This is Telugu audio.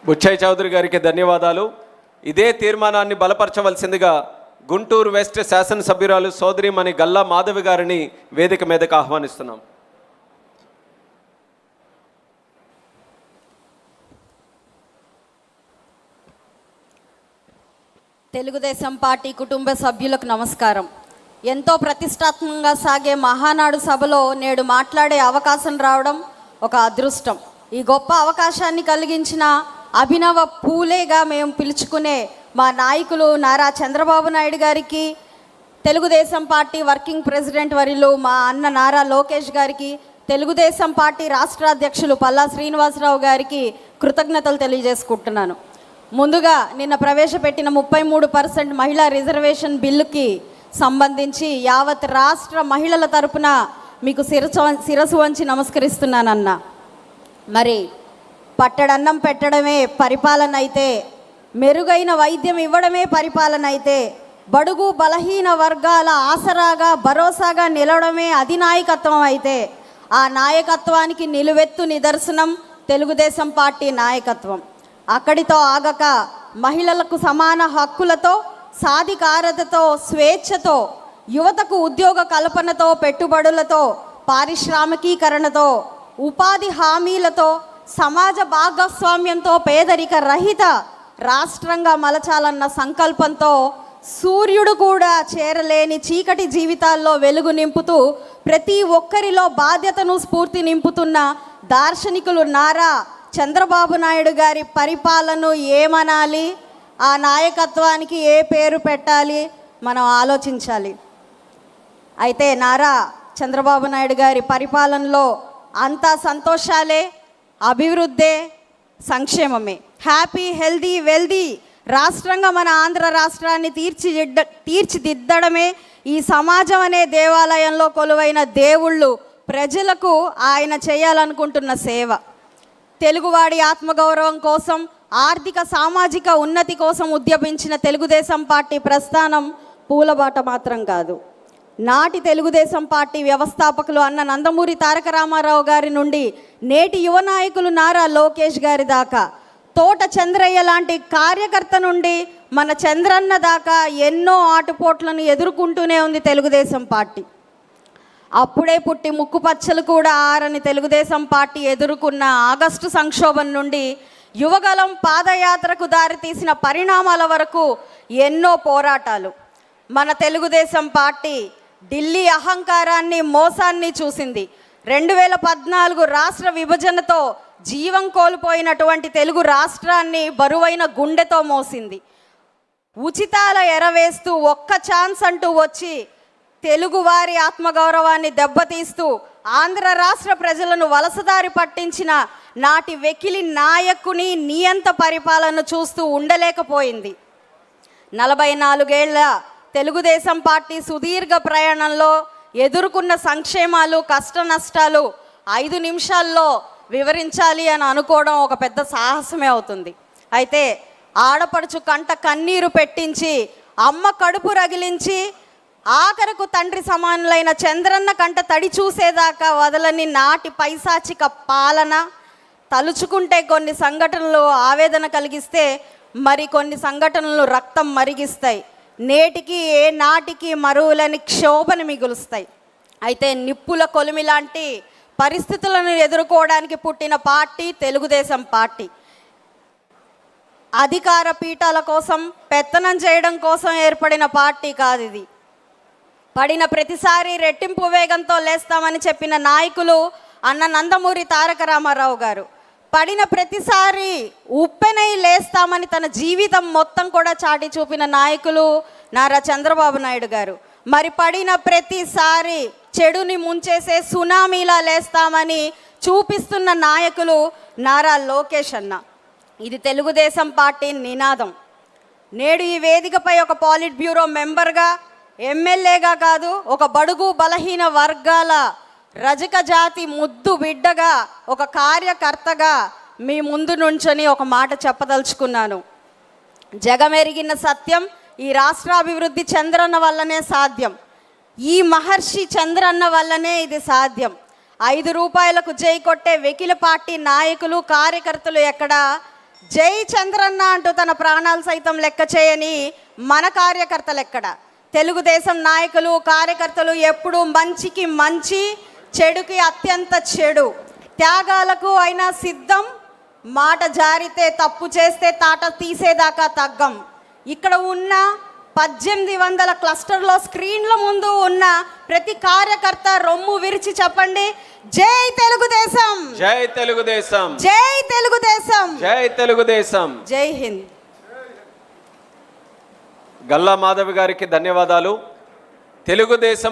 బుచ్చయ్య చౌదరి గారికి ధన్యవాదాలు. ఇదే తీర్మానాన్ని బలపరచవలసిందిగా గుంటూరు వెస్ట్ శాసనసభ్యురాలు సోదరిమణి గల్లా మాధవి గారిని వేదిక మీదకు ఆహ్వానిస్తున్నాం. తెలుగుదేశం పార్టీ కుటుంబ సభ్యులకు నమస్కారం. ఎంతో ప్రతిష్టాత్మకంగా సాగే మహానాడు సభలో నేడు మాట్లాడే అవకాశం రావడం ఒక అదృష్టం. ఈ గొప్ప అవకాశాన్ని కలిగించిన అభినవ పూలేగా మేము పిలుచుకునే మా నాయకులు నారా చంద్రబాబు నాయుడు గారికి, తెలుగుదేశం పార్టీ వర్కింగ్ ప్రెసిడెంట్ వర్యులు మా అన్న నారా లోకేష్ గారికి, తెలుగుదేశం పార్టీ రాష్ట్ర అధ్యక్షులు పల్లా శ్రీనివాసరావు గారికి కృతజ్ఞతలు తెలియజేసుకుంటున్నాను. ముందుగా నిన్న ప్రవేశపెట్టిన 33% మహిళా రిజర్వేషన్ బిల్లుకి సంబంధించి యావత్ రాష్ట్ర మహిళల తరపున మీకు శిరసు వంచి నమస్కరిస్తున్నానన్న. మరి పట్టడన్నం పెట్టడమే పరిపాలన అయితే, మెరుగైన వైద్యం ఇవ్వడమే పరిపాలన అయితే, బడుగు బలహీన వర్గాల ఆసరాగా భరోసాగా నిలవడమే అధినాయకత్వం అయితే, ఆ నాయకత్వానికి నిలువెత్తు నిదర్శనం తెలుగుదేశం పార్టీ నాయకత్వం. అక్కడితో ఆగక మహిళలకు సమాన హక్కులతో, సాధికారతతో, స్వేచ్ఛతో, యువతకు ఉద్యోగ కల్పనతో, పెట్టుబడులతో, పారిశ్రామికీకరణతో, ఉపాధి హామీలతో, సమాజ భాగస్వామ్యంతో పేదరిక రహిత రాష్ట్రంగా మలచాలన్న సంకల్పంతో సూర్యుడు కూడా చేరలేని చీకటి జీవితాల్లో వెలుగు నింపుతూ ప్రతి ఒక్కరిలో బాధ్యతను స్ఫూర్తి నింపుతున్న దార్శనికులు నారా చంద్రబాబు నాయుడు గారి పరిపాలనను ఏమనాలి, ఆ నాయకత్వానికి ఏ పేరు పెట్టాలి మనం ఆలోచించాలి. అయితే నారా చంద్రబాబు నాయుడు గారి పరిపాలనలో అంతా సంతోషాలే, అభివృద్ధే, సంక్షేమమే. హ్యాపీ హెల్దీ వెల్దీ రాష్ట్రంగా మన ఆంధ్ర రాష్ట్రాన్ని తీర్చిదిద్దడమే ఈ సమాజం అనే దేవాలయంలో కొలువైన దేవుళ్ళు ప్రజలకు ఆయన చేయాలనుకుంటున్న సేవ. తెలుగువాడి ఆత్మగౌరవం కోసం, ఆర్థిక సామాజిక ఉన్నతి కోసం ఉద్యమించిన తెలుగుదేశం పార్టీ ప్రస్థానం పూలబాట మాత్రం కాదు. నాటి తెలుగుదేశం పార్టీ వ్యవస్థాపకులు అన్న నందమూరి తారక రామారావు గారి నుండి నేటి యువ నాయకులు నారా లోకేష్ గారి దాకా, తోట చంద్రయ్య లాంటి కార్యకర్త నుండి మన చంద్రన్న దాకా ఎన్నో ఆటుపోట్లను ఎదుర్కొంటూనే ఉంది తెలుగుదేశం పార్టీ. అప్పుడే పుట్టి ముక్కుపచ్చలు కూడా ఆరని తెలుగుదేశం పార్టీ ఎదుర్కొన్న ఆగస్టు సంక్షోభం నుండి యువగలం పాదయాత్రకు దారితీసిన పరిణామాల వరకు ఎన్నో పోరాటాలు. మన తెలుగుదేశం పార్టీ ఢిల్లీ అహంకారాన్ని, మోసాన్ని చూసింది. 2014 రాష్ట్ర విభజనతో జీవం కోల్పోయినటువంటి తెలుగు రాష్ట్రాన్ని బరువైన గుండెతో మోసింది. ఉచితాల ఎరవేస్తూ ఒక్క ఛాన్స్ అంటూ వచ్చి తెలుగువారి ఆత్మగౌరవాన్ని దెబ్బతీస్తూ ఆంధ్ర రాష్ట్ర ప్రజలను వలసదారి పట్టించిన నాటి వెకిలి నాయకుని నియంత పరిపాలన చూస్తూ ఉండలేకపోయింది. 44 ఏళ్ల తెలుగుదేశం పార్టీ సుదీర్ఘ ప్రయాణంలో ఎదుర్కొన్న సంక్షేమాలు, కష్ట నష్టాలు 5 నిమిషాల్లో వివరించాలి అని అనుకోవడం ఒక పెద్ద సాహసమే అవుతుంది. అయితే ఆడపడుచు కంట కన్నీరు పెట్టించి, అమ్మ కడుపు రగిలించి, ఆఖరకు తండ్రి సమానులైన చంద్రన్న కంట తడి చూసేదాకా వదలని నాటి పైశాచిక పాలన తలుచుకుంటే కొన్ని సంఘటనలు ఆవేదన కలిగిస్తే, మరి కొన్ని సంఘటనలు రక్తం మరిగిస్తాయి. నేటికి ఏ నాటికి మరువులని క్షోభను మిగులుస్తాయి. అయితే నిప్పుల కొలిమి లాంటి పరిస్థితులను ఎదుర్కోవడానికి పుట్టిన పార్టీ తెలుగుదేశం పార్టీ. అధికార పీఠాల కోసం, పెత్తనం చేయడం కోసం ఏర్పడిన పార్టీ కాదు ఇది. పడిన ప్రతిసారి రెట్టింపు వేగంతో లేస్తామని చెప్పిన నాయకులు అన్న నందమూరి తారక రామారావు గారు. పడిన ప్రతిసారి ఉప్పెనై లేస్తామని తన జీవితం మొత్తం కూడా చాటి చూపిన నాయకులు నారా చంద్రబాబు నాయుడు గారు. మరి పడిన ప్రతిసారి చెడుని ముంచేసే సునామీలా లేస్తామని చూపిస్తున్న నాయకులు నారా లోకేష్ అన్న. ఇది తెలుగుదేశం పార్టీ నినాదం. నేడు ఈ వేదికపై ఒక పాలిట్ బ్యూరో మెంబర్గా, ఎమ్మెల్యేగా కాదు, ఒక బడుగు బలహీన వర్గాల రజక జాతి ముద్దు బిడ్డగా, ఒక కార్యకర్తగా మీ ముందు నుంచొని ఒక మాట చెప్పదలుచుకున్నాను. జగమెరిగిన సత్యం, ఈ రాష్ట్రాభివృద్ధి చంద్రన్న వల్లనే సాధ్యం. ఈ మహర్షి చంద్రన్న వల్లనే ఇది సాధ్యం. 5 రూపాయలకు జై కొట్టే వెకిల పార్టీ నాయకులు, కార్యకర్తలు ఎక్కడా జై చంద్రన్న అంటూ తన ప్రాణాలు సైతం లెక్క చేయని మన కార్యకర్తలు ఎక్కడ? తెలుగుదేశం నాయకులు కార్యకర్తలు ఎప్పుడూ మంచికి మంచి, చెడుకి అత్యంత చెడు, త్యాగాలకు అయినా సిద్ధం, మాట జారితే తప్పు చేస్తే తాట తీసేదాకా తగ్గం. ఇక్కడ ఉన్న 1800 క్లస్టర్లో స్క్రీన్ల ముందు ఉన్న ప్రతి కార్యకర్త రొమ్ము విరిచి చెప్పండి, జై తెలుగుదేశం, జై తెలుగుదేశం, జై తెలుగుదేశం, జై తెలుగుదేశం. జై హింద్. గల్లా మాధవి గారికి ధన్యవాదాలు. తెలుగుదేశం